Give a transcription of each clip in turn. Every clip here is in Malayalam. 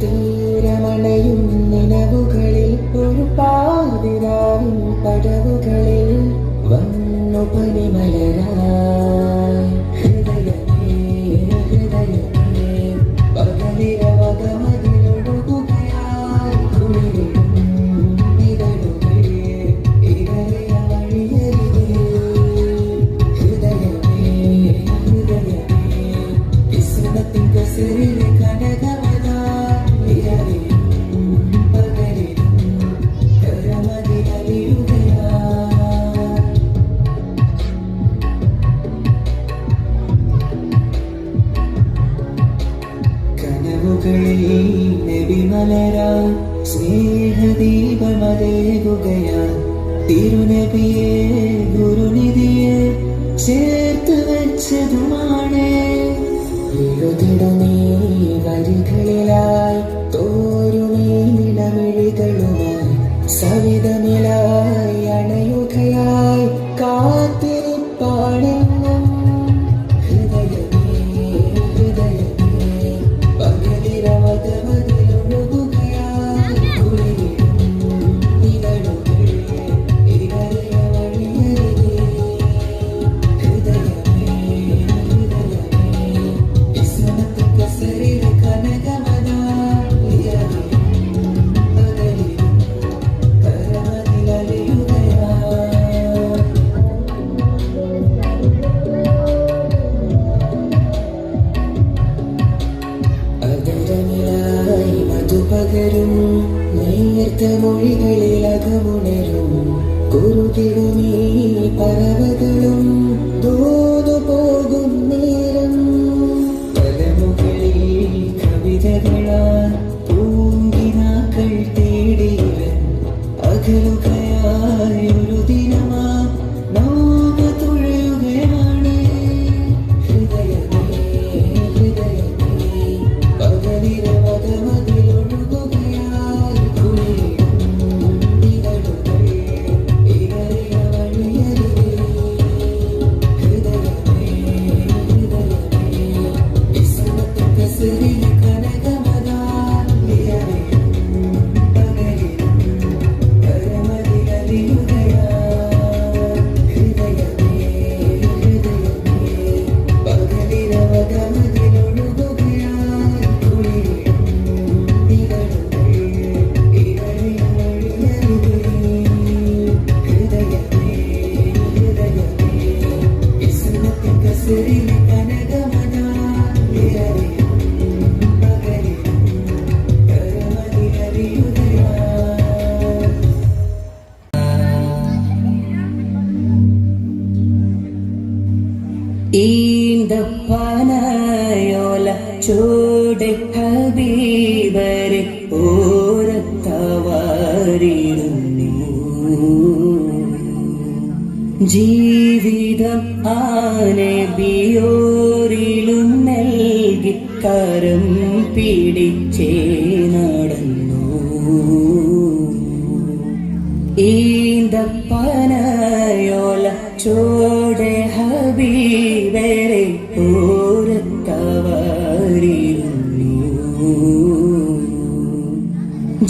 തീരമണയും നിലവുകളിൽ ഒരു പാതിരാവിൻ പടവുകളിൽ വന്നു പനിമലരായി ഹൃദയമേ ഹൃദയമേ പകലിരവകമതിലൊഴുകുകയായി കുളിരിടും ഇതളുകൾ ഇടറിയ വഴിയരികിൽ ഹൃദയമേ ഹൃദയമേ വിസ്മൃതിൻ കസരിലെ കനകമതാ ഇരവിലും പകലിലും കരമതിലലിയുകയാ കനവുകളിൽ നബിമലരാ സ്നേഹദീപമതേകുകയാ തിരുനബിയെ ഗുരുനിധിയെ ചേർത്ത് വെച്ചതുമാണ് എഴുതിടുന്നീ വരികളിലായി തോരുമീ നിലമിഴികളുമായി സവിധമിലായി അണയുകയായി കാത്തിരിപ്പാണെന്നും ഹൃദയമേ ഹൃദയമേ പകലിരവകമതിലൊഴുകുകയായി കുളിരിടും ഇതളുകൾ ഇടറിയ വഴിയരികിൽ ഹൃദയമേ ഹൃദയമേ വിസ്മൃതിൻ കസരിലെ കനകമതാ ഇരവിലും പകലിലും കരമതിലലിയുകയാ അതരമിലായി മധുപകരും നേർത്ത മൊഴികളിൽ അകമുണരും കുറുകിടുമീ പറവകളും തോന്നു പോകും നേരം പലമുകളിൽ കവിതകളാൽ പൂങ്കിനാക്കൾ തേടിയവൻ അകലുകയായി ഒരു ദിനമാ നോക തുഴയുകയാണ് ഹൃദയമേ ഹൃദയമേ പകലിരവകമതിലൊഴുകുകയായി കുളിരിടും ഇതളുകൾ ഇടറിയ വഴിയരികിൽ ഹൃദയമേ ഹൃദയമേ വിസ്മൃതിൻ കസരിലെ കനകമതാ ഇരവിലും പകലിലും കരമതിലലിയുകയാ ഹൃദയമേ ഹൃദയമേ പകലിരവകമതിലൊഴുകുകയായി കുളിരിടും ഇതളുകൾ ഇടറിയ വഴിയരികിൽ ഹൃദയമേ ഹൃദയമേ വിസ്മൃതിൻ കസരിലെ കനകമതാ ഇരവിലും പകലിലും കരമതിലലിയുകയാ ഈന്തപ്പനയോല ചൂട് ഹബീബരെ ഓരത്തവാരിടുന്നു ജീവിതം ആനബിയോരിലും നൽകി കരം പിടിച്ചേ നടന്നു ഈന്തപ്പനയോല ചോടെ ഹബീബരെ ഓരത്തവാരിരുന്നു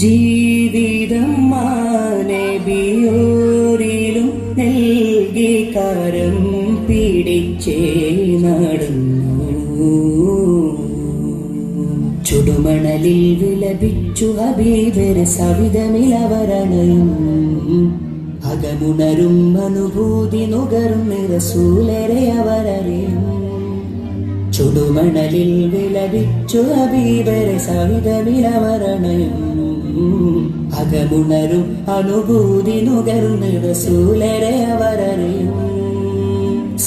ജീവിതം മാനബിയോരിലും നൽകി കരം പിടിച്ചേ നടന്നു ചുടുമണലിൽ വിലപിച്ചു ഹബീബരെ സവിധമിലവരണയും അകമുണരും അനുഭൂതി നുകരും റസൂലരെ അവരറിയും ചുടുമണലിൽ വിലപിച്ചു ഹബീബരെ സവിധമിലവരണയും അകമുണരും അനുഭൂതി നുകരും റസൂലരെ അവരറിയും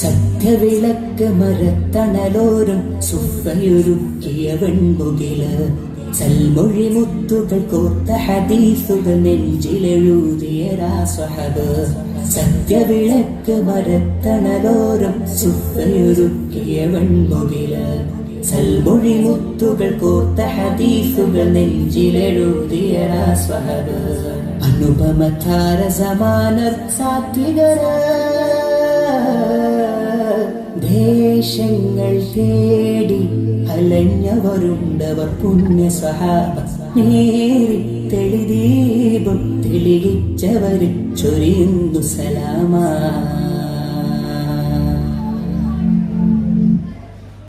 സത്യവിളക്ക് മരത്തണലോരും സുഫയൊരുക്കിയ വെൺമുകില് സൽമൊഴി മുത്തുകൾ കോർത്ത ഹദീസുകൾ നെഞ്ചിലെഴുതിയ സ്വഹബ് സത്യവിളക്ക് മരത്തണലോരും സുഫയൊരുക്കിയ വെൺമുകില് സൽമൊഴി മുത്തുകൾ കോർത്ത ഹദീസുകൾ നെഞ്ചിലെഴുതിയ സ്വഹബ് അനുപമധാര സമാനർ സാത്വികര ദേശങ്ങൾ തേടി അലഞ്ഞവരുണ്ടവർ പുണ്യ സഹാബ നേരി തെളിദീപം തെളിയിച്ചവർ ചൊരിയുന്നു സലാമാ.